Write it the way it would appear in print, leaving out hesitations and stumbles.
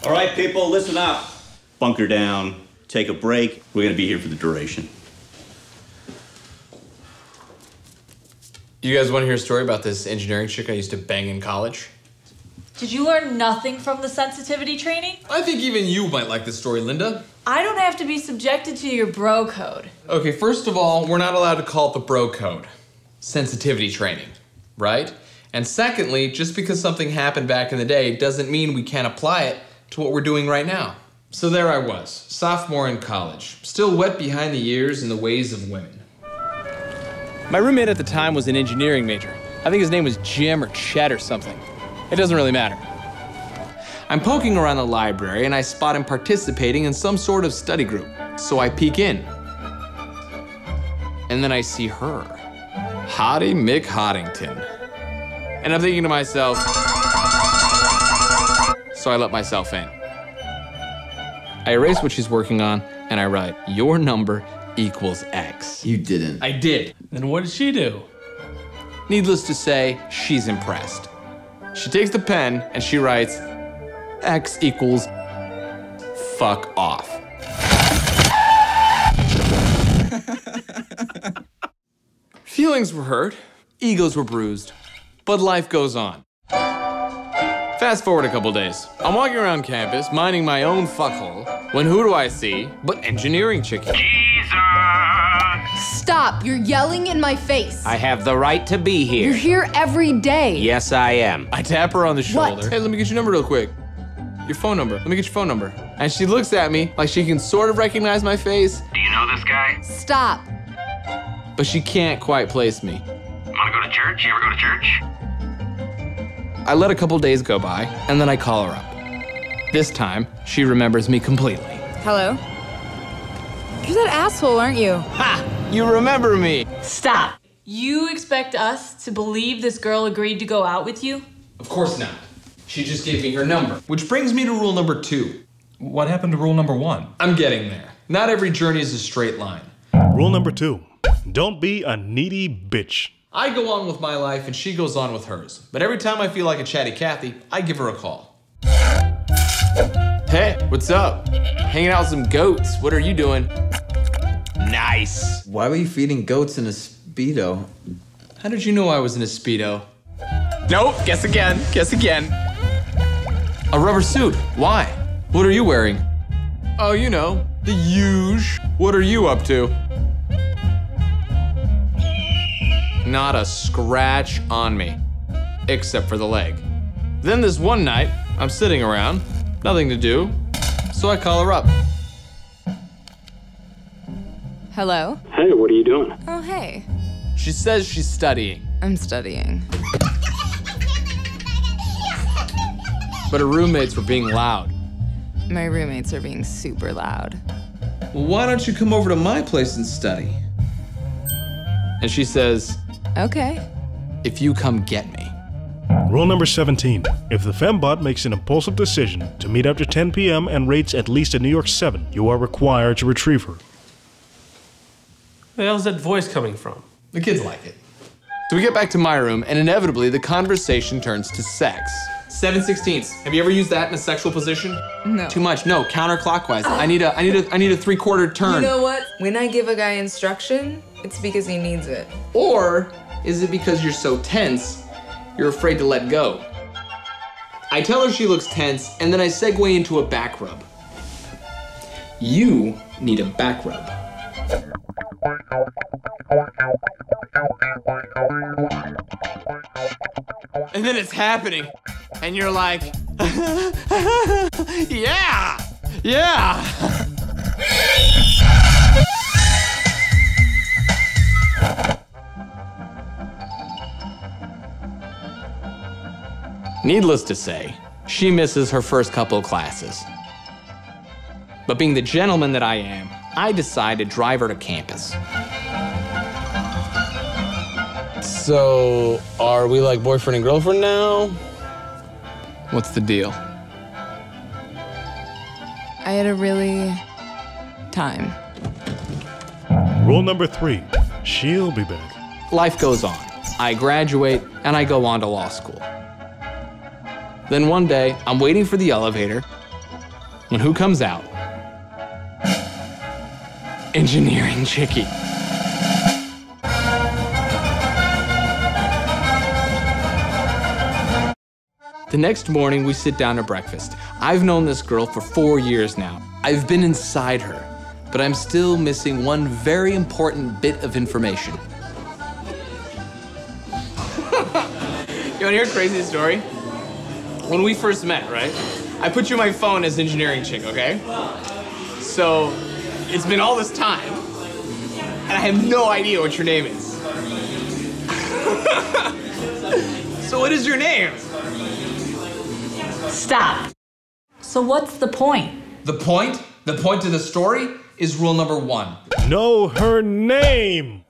All right, people, listen up. Bunker down, take a break. We're gonna be here for the duration. You guys want to hear a story about this engineering chick I used to bang in college? Did you learn nothing from the sensitivity training? I think even you might like this story, Linda. I don't have to be subjected to your bro code. Okay, first of all, we're not allowed to call it the bro code. Sensitivity training, right? And secondly, just because something happened back in the day doesn't mean we can't apply it to what we're doing right now. So there I was, sophomore in college, still wet behind the ears in the ways of women. My roommate at the time was an engineering major. I think his name was Jim or Chet or something. It doesn't really matter. I'm poking around the library and I spot him participating in some sort of study group. So I peek in. And then I see her. Hottie Mick Hoddington. And I'm thinking to myself, so I let myself in. I erase what she's working on and I write, your number equals X. You didn't. I did. Then what did she do? Needless to say, she's impressed. She takes the pen and she writes, X equals fuck off. Feelings were hurt, egos were bruised, but life goes on. Fast forward a couple days. I'm walking around campus, minding my own fuckhole, when who do I see but engineering chicken? Stop, you're yelling in my face. I have the right to be here. You're here every day. Yes, I am. I tap her on the shoulder. What? Hey, let me get your number real quick. Your phone number. Let me get your phone number. And she looks at me like she can sort of recognize my face. Do you know this guy? Stop. But she can't quite place me. Wanna go to church? You ever go to church? I let a couple days go by, and then I call her up. This time, she remembers me completely. Hello? You're that asshole, aren't you? Ha! You remember me! Stop. You expect us to believe this girl agreed to go out with you? Of course not. She just gave me her number. Which brings me to rule number 2. What happened to rule number 1? I'm getting there. Not every journey is a straight line. Rule number 2. Don't be a needy bitch. I go on with my life and she goes on with hers. But every time I feel like a chatty Cathy, I give her a call. Hey, what's up? Hanging out with some goats. What are you doing? Nice. Why were you feeding goats in a Speedo? How did you know I was in a Speedo? Nope, guess again, guess again. A rubber suit, why? What are you wearing? Oh, you know, the huge. What are you up to? Not a scratch on me, except for the leg. Then this one night, I'm sitting around, nothing to do, so I call her up. Hello? Hey, what are you doing? Oh, hey. She says she's studying, I'm studying. but her roommates were being loud. My roommates are being super loud. Well, why don't you come over to my place and study? And she says, Okay. if you come get me. Rule number 17. If the fembot makes an impulsive decision to meet after 10 p.m. and rates at least a New York 7, you are required to retrieve her. Where the hell's that voice coming from? The kids like it. So we get back to my room, and inevitably the conversation turns to sex. 7/16. Have you ever used that in a sexual position? No. Too much. No, counterclockwise. I need a 3/4 turn. You know what? When I give a guy instruction, it's because he needs it. Or is it because you're so tense, you're afraid to let go? I tell her she looks tense, and then I segue into a back rub. You need a back rub. And then it's happening, and you're like, yeah, yeah. Needless to say, she misses her first couple of classes. But being the gentleman that I am, I decide to drive her to campus. So, are we like boyfriend and girlfriend now? What's the deal? I had a really time. Rule number 3. She'll be back. Life goes on. I graduate and I go on to law school. Then one day, I'm waiting for the elevator When who comes out? Engineering Chickie. The next morning, we sit down to breakfast. I've known this girl for 4 years now. I've been inside her, but I'm still missing one very important bit of information. You wanna hear a crazy story? When we first met, right? I put you on my phone as Engineering Chick, okay? So, it's been all this time, and I have no idea what your name is. So what is your name? Stop. So what's the point? The point of the story is rule number 1. Know her name!